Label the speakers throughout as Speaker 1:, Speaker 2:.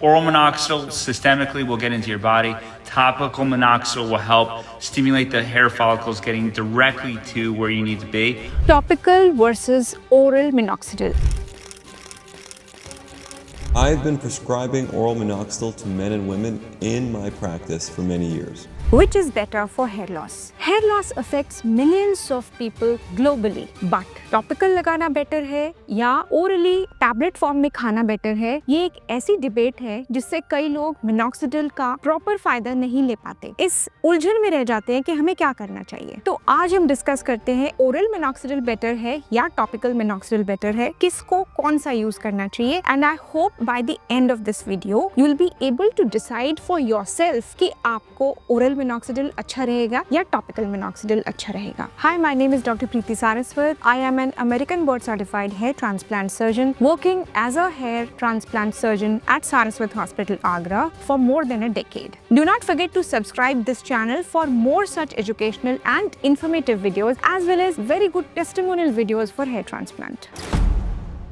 Speaker 1: Oral minoxidil systemically will get into your body. Topical minoxidil will help stimulate the hair follicles getting directly to where you need to be.
Speaker 2: Topical versus oral minoxidil.
Speaker 3: I've been prescribing oral minoxidil to men and women in my practice for many years.
Speaker 2: Which is better for hair loss? Hair loss affects millions of people globally, but topical लगाना better है या orally tablet form में खाना better है, ये एक ऐसी debate है जिससे कई लोग मिनॉक्सिडिल का प्रॉपर फायदा नहीं ले पाते, इस उलझन में रह जाते हैं कि हमें क्या करना चाहिए। तो आज हम डिस्कस करते हैं ओरल मिनॉक्सिडिल बेटर है या टॉपिकल मिनॉक्सिडिल बेटर है, किसको कौन सा यूज करना चाहिए। And I hope by the end of this video you will be able to decide for yourself कि आपको ओरल मिनॉक्सिडिल अच्छा रहेगा या टॉपिकल मिनॉक्सिडिल अच्छा रहेगा। Hi, my name is doctor Preeti Saraswat. I am an American board certified hair transplant surgeon working as a hair transplant surgeon at Saraswat Hospital, Agra for more than a decade. Do not forget to subscribe this channel for more such educational and informative videos as well as very good testimonial videos for hair transplant.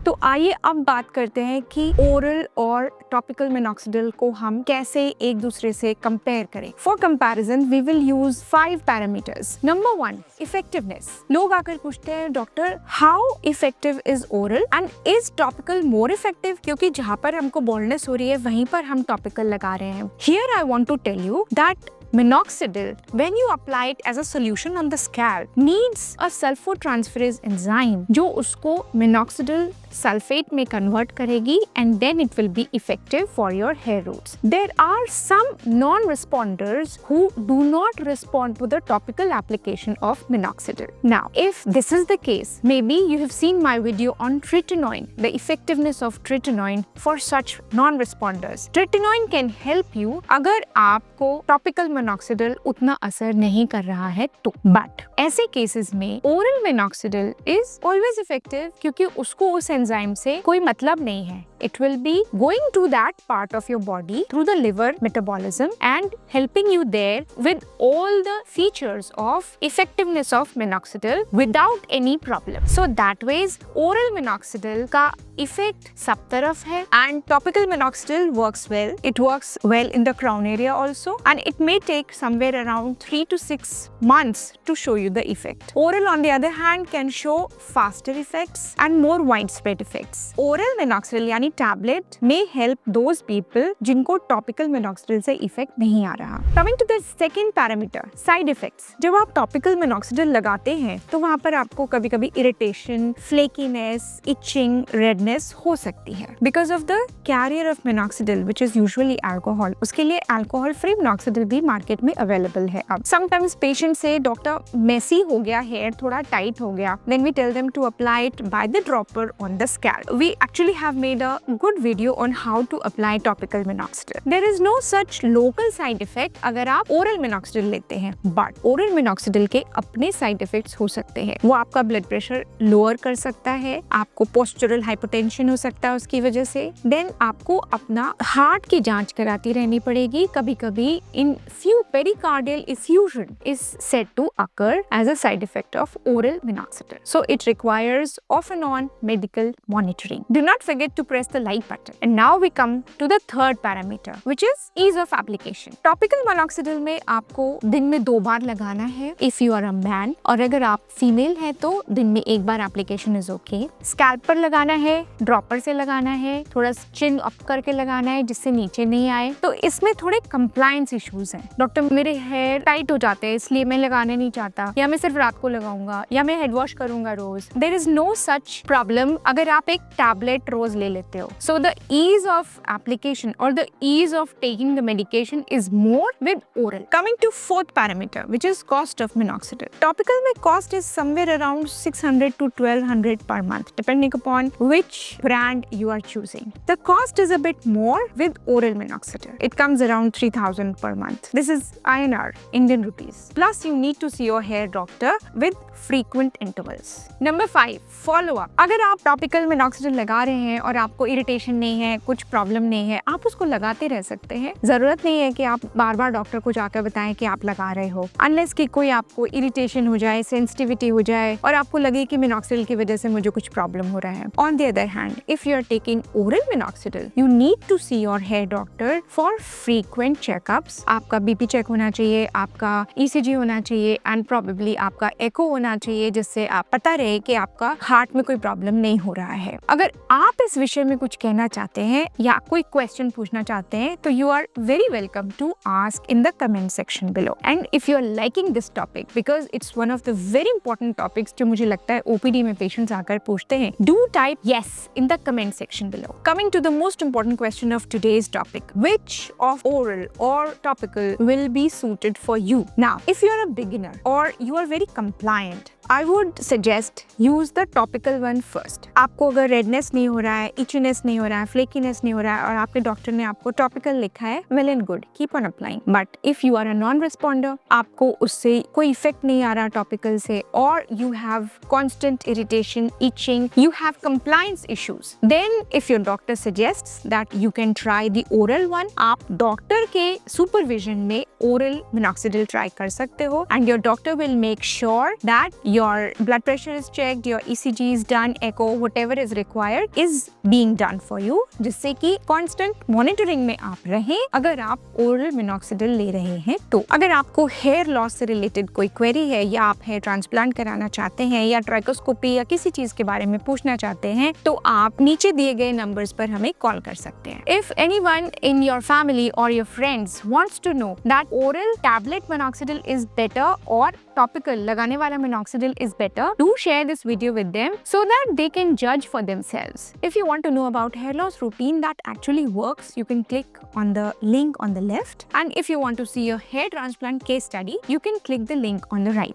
Speaker 2: तो आइए अब बात करते हैं कि oral और topical minoxidil को हम कैसे एक दूसरे से कंपेयर करें। For comparison we will use 5 parameters. Number 1, effectiveness. लोग आकर पूछते हैं doctor how effective is oral and is topical more effective, क्योंकि जहाँ पर हमको बॉल्डनेस हो रही है वहीं पर हम टॉपिकल लगा रहे हैं। Here I want to tell you that minoxidil, when you apply it as a solution on the scalp, needs a sulfotransferase enzyme जो उसको minoxidil sulfate में convert करेगी and then it will be effective for your hair roots. There are some non-responders who do not respond to the topical application of minoxidil. Now, if this is the case, maybe you have seen my video on tretinoin, the effectiveness of tretinoin for such non-responders. Tretinoin can help you अगर आपको topical minoxidil उतना असर नहीं कर रहा है तो। But ऐसे केसेस में oral minoxidil is always effective, क्योंकि उसको उस एंजाइम से कोई मतलब नहीं है। It will be going to that part of your body through the liver metabolism and helping you there with all the features of effectiveness of minoxidil without any problem. So that ways oral minoxidil का effect सब तरफ है and topical minoxidil works well. It works well in the crown area also and it may take somewhere around 3 to 6 months to show you the effect. Oral on the other hand can show faster effects and more widespread effects. Oral minoxidil यानी tablet may help those people जिनको topical minoxidil से effect नहीं आ रहा। Coming to the second parameter, side effects. जब आप topical minoxidil लगाते हैं तो वहाँ पर आपको कभी-कभी इरिटेशन, फ्लेकीनेस, इचिंग, रेडनेस हो सकती है because of the carrier of minoxidil which is usually alcohol. उसके लिए अल्कोहल फ्री मिनॉक्सिडिल भी मार्केट में अवेलेबल है अब। Sometimes पेशेंट से डॉक्टर मेसी हो गया, हेयर थोड़ा टाइट हो गया, then we tell them to apply it by the dropper on the scalp. We actually have made a good video on how to apply topical minoxidil. There is no such local side effect अगर आप oral minoxidil लेते हैं, but oral minoxidil के अपने side effects हो सकते हैं। वो आपका blood pressure lower कर सकता है, आपको postural hypertension हो सकता है उसकी वजह से, then आपको अपना हार्ट की जांच कराती रहनी पड़ेगी। कभी-कभी in few pericardial effusion is said to occur as a side effect of oral minoxidil. So it requires off and on medical monitoring. Do not forget to press the like button. And now we come to the third parameter, which is ease of application. Topical minoxidil में आपको दिन में 2 बार लगाना है if you are a man, और अगर आप female है तो दिन में 1 बार application is okay. स्कैल्प पर लगाना है, ड्रॉपर से लगाना है, थोड़ा चिन अप करके लगाना है जिससे नीचे नहीं आए। तो इसमें थोड़े compliance issues हैं। डॉक्टर मेरे हेयर टाइट हो जाते हैं इसलिए मैं लगाने नहीं चाहता, या मैं सिर्फ रात को लगाऊंगा, या मैं हेड वॉश करूंगा रोज। There is no such problem अगर आप एक टैबलेट रोज ले लेते हो। So the ease of application or the ease of taking the medication is more with oral. Coming to fourth parameter, which is cost of minoxidil. Topical में cost is somewhere around 600 to 1200 per month, depending upon which brand you are choosing. The cost is a bit more with oral minoxidil. It comes around 3000 per month. This is INR, Indian rupees. Plus you need to see your hair doctor with frequent intervals. Number 5, follow up. अगर आप topical minoxidil लगा रहे हैं और आपको आपको irritation नहीं है, कुछ प्रॉब्लम नहीं है, आप उसको लगाते रह सकते हैं। जरूरत नहीं है कि आप बार बार डॉक्टर को जाकर बताएं कि आप लगा रहे हो, अनलेस कि कोई आपको इरिटेशन हो जाए, सेंसिटिविटी हो जाए और आपको लगे कि मिनॉक्सिडिल की वजह से मुझे कुछ प्रॉब्लम हो रहा है। On the other hand, if you are taking oral minoxidil, you need to see your hair doctor for frequent checkups. आपका बीपी चेक होना चाहिए, आपका ईसीजी होना चाहिए एंड प्रोबेबली आपका एको होना चाहिए, जिससे आप पता रहे कि आपका हार्ट में कोई प्रॉब्लम नहीं हो रहा है। अगर आप इस विषय में कुछ कहना चाहते हैं या कोई क्वेश्चन पूछना चाहते हैं तो you are very welcome to ask in the comment section below. And if you are liking this topic, because it's one of the very important topics जो मुझे लगता है ओपीडी में पेशेंट्स आकर पूछते हैं, do type yes in the comment section below. Coming to the most important question of today's topic, which of oral or topical will be suited for you? Now, if you are a beginner or you are very compliant, I would suggest use the topical one first. आपको अगर redness नहीं हो रहा है, itchiness नहीं हो रहा है, flakiness नहीं हो रहा है और आपके डॉक्टर ने आपको topical लिखा है, well and good, keep on applying. But if you are a non-responder, आपको उससे कोई effect नहीं आ रहा topical से, or you have constant irritation, itching, you have compliance issues, then if your doctor suggests that you can try the oral one, आप doctor के supervision में oral minoxidil try कर सकते हो and your doctor will make sure that your blood pressure is checked, your ECG is done, echo, whatever is required is being done for you, जिससे कि constant monitoring में आप रहें अगर आप oral minoxidil ले रहे हैं तो। अगर आपको hair loss से related कोई query है या आप hair transplant कराना चाहते हैं या trichoscopy या किसी चीज के बारे में पूछना चाहते हैं तो आप नीचे दिए गए नंबर्स पर हमें कॉल कर सकते हैं। If anyone in your family or your friends wants to know that oral tablet minoxidil is better or topical लगाने वाला minoxidil is better, do share this video with them so that they can judge for themselves. If you want to know about hair loss routine that actually works, you can click on the link on the left, and if you want to see a hair transplant case study, you can click the link on the right.